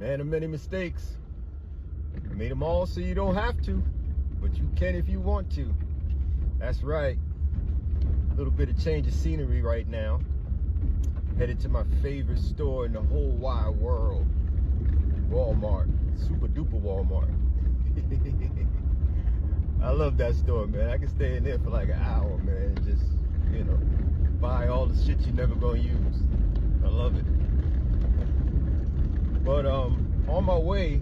Man of many mistakes. I made them all so you don't have to, but you can if you want to. That's right. A little bit of change of scenery right now. Headed to my favorite store in the whole wide world. Walmart. Super duper Walmart. I love that store, man. I can stay in there for like an hour, man, and just, buy all the shit you're never gonna use. I love it. But on my way,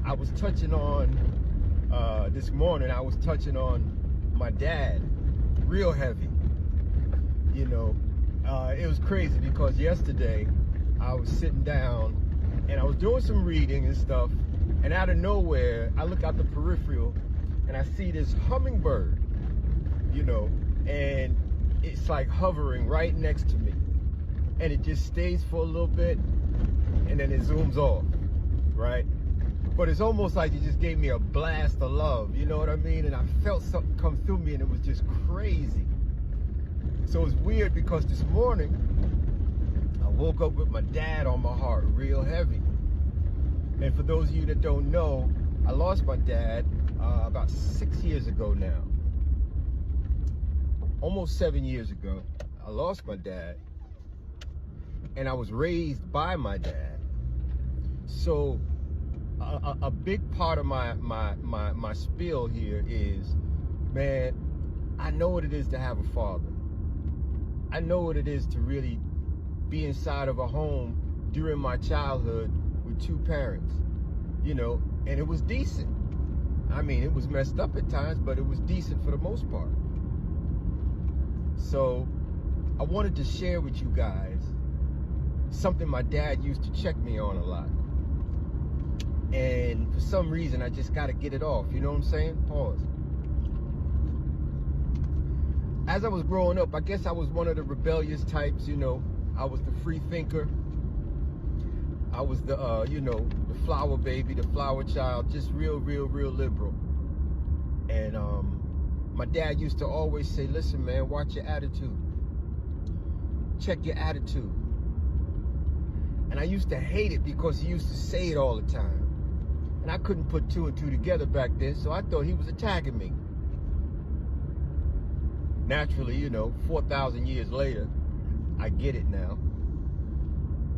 I was touching on, this morning, I was touching on my dad, real heavy. It was crazy because yesterday I was sitting down and I was doing some reading and stuff, and out of nowhere, I look out the peripheral and I see this hummingbird, and it's like hovering right next to me. And it just stays for a little bit and then it zooms off, right? But it's almost like it just gave me a blast of love, you know what I mean? And I felt something come through me and it was just crazy. So it's weird because this morning, I woke up with my dad on my heart, real heavy. And for those of you that don't know, I lost my dad about 6 years ago now. Almost 7 years ago, I lost my dad. And I was raised by my dad. So a big part of my spiel here is, man, I know what it is to have a father. I know what it is to really be inside of a home during my childhood with two parents, and it was decent. I mean, it was messed up at times, but it was decent for the most part. So I wanted to share with you guys something my dad used to check me on a lot. And for some reason, I just got to get it off. You know what I'm saying? Pause. As I was growing up, I guess I was one of the rebellious types, I was the free thinker. I was the, the flower baby, the flower child, just real liberal. And my dad used to always say, listen, man, watch your attitude. Check your attitude. And I used to hate it because he used to say it all the time. And I couldn't put two and two together back then, so I thought he was attacking me. Naturally, 4,000 years later, I get it now.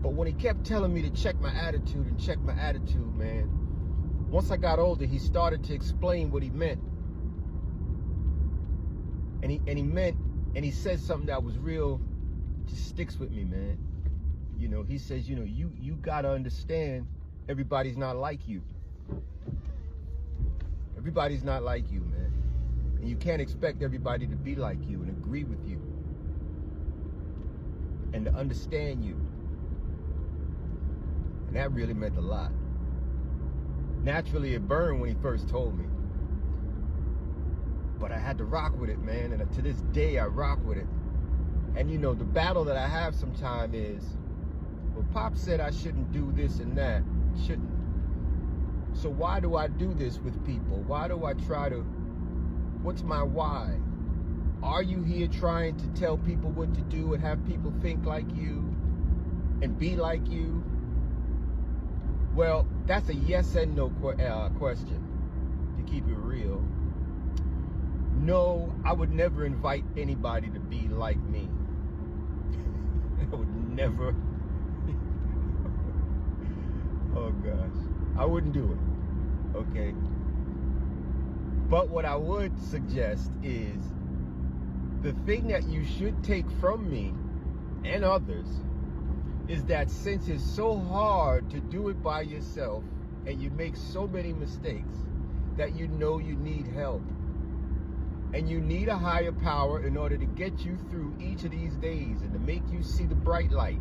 But when he kept telling me to check my attitude and check my attitude, man, once I got older, he started to explain what he meant. And he said something that was real, just sticks with me, man. He says, you gotta understand everybody's not like you. Everybody's not like you, man. And you can't expect everybody to be like you and agree with you and to understand you. And that really meant a lot. Naturally, it burned when he first told me. But I had to rock with it, man. And to this day, I rock with it. And the battle that I have sometimes is, well, Pop said I shouldn't do this and that. Shouldn't. So why do I do this with people? Why do I try to, what's my why? Are you here trying to tell people what to do and have people think like you and be like you? Well, that's a yes and no question, to keep it real. No, I would never invite anybody to be like me. I would never. Oh gosh, I wouldn't do it, okay? But what I would suggest is, the thing that you should take from me and others is that since it's so hard to do it by yourself and you make so many mistakes, that you need help. And you need a higher power in order to get you through each of these days and to make you see the bright light.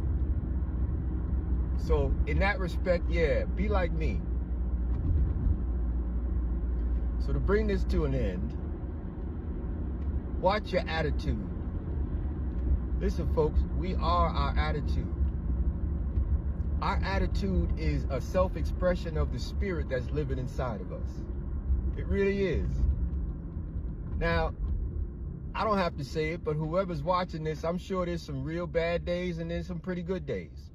So in that respect, yeah, be like me. So to bring this to an end, watch your attitude. Listen, folks, we are our attitude. Our attitude is a self-expression of the spirit that's living inside of us. It really is. Now, I don't have to say it, but whoever's watching this, I'm sure there's some real bad days and there's some pretty good days.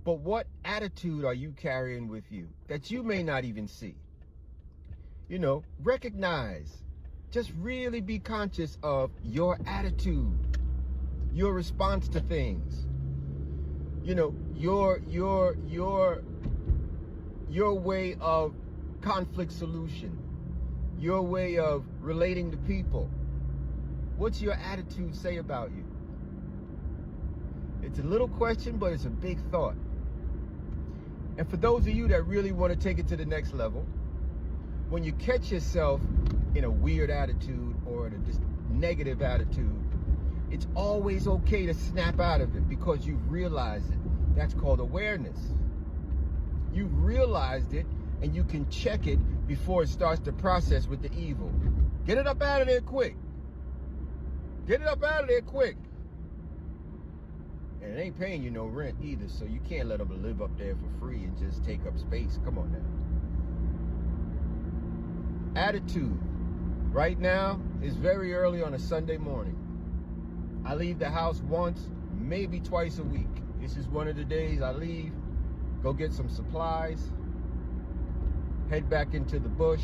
But what attitude are you carrying with you that you may not even see? You know, recognize, just really be conscious of your attitude, your response to things. You know, your way of conflict solution, your way of relating to people. What's your attitude say about you? It's a little question, but it's a big thought. And for those of you that really want to take it to the next level, when you catch yourself in a weird attitude or in a just negative attitude, it's always okay to snap out of it because you've realized it. That's called awareness. You've realized it and you can check it before it starts to process with the evil. Get it up out of there quick. Get it up out of there quick. And it ain't paying you no rent either, so you can't let them live up there for free and just take up space. Come on now. Attitude. Right now is very early on a Sunday morning. I leave the house once, maybe twice a week. This is one of the days I leave, go get some supplies, head back into the bush,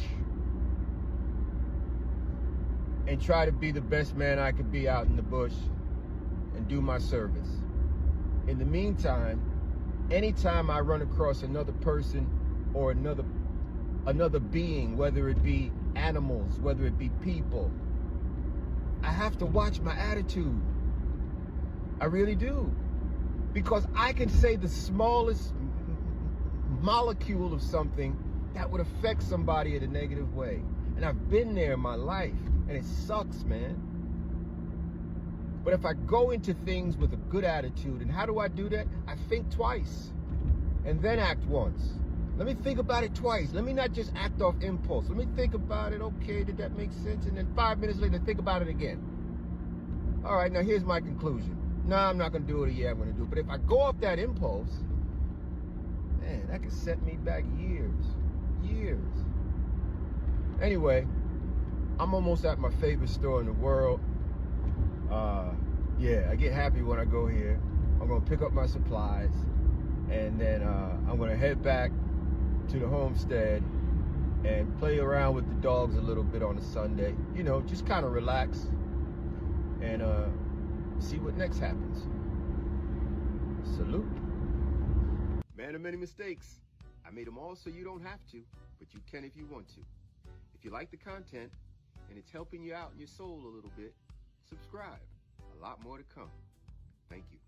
and try to be the best man I could be out in the bush and do my service. In the meantime, anytime I run across another person or another being, whether it be animals, whether it be people, I have to watch my attitude. I really do. Because I can say the smallest molecule of something that would affect somebody in a negative way. And I've been there in my life, and it sucks, man. But if I go into things with a good attitude, and how do I do that? I think twice and then act once. Let me think about it twice. Let me not just act off impulse. Let me think about it. Okay, did that make sense? And then 5 minutes later, think about it again. All right, now here's my conclusion. No, I'm not going to do it. Yeah, I'm going to do it. But if I go off that impulse, man, that could set me back years. Anyway, I'm almost at my favorite store in the world. Yeah, I get happy when I go here. I'm going to pick up my supplies, and then I'm going to head back to the homestead and play around with the dogs a little bit on a Sunday. You know, just kind of relax and see what next happens. Salute. Man of many mistakes. I made them all so you don't have to, but you can if you want to. If you like the content and it's helping you out in your soul a little bit, subscribe. A lot more to come. Thank you.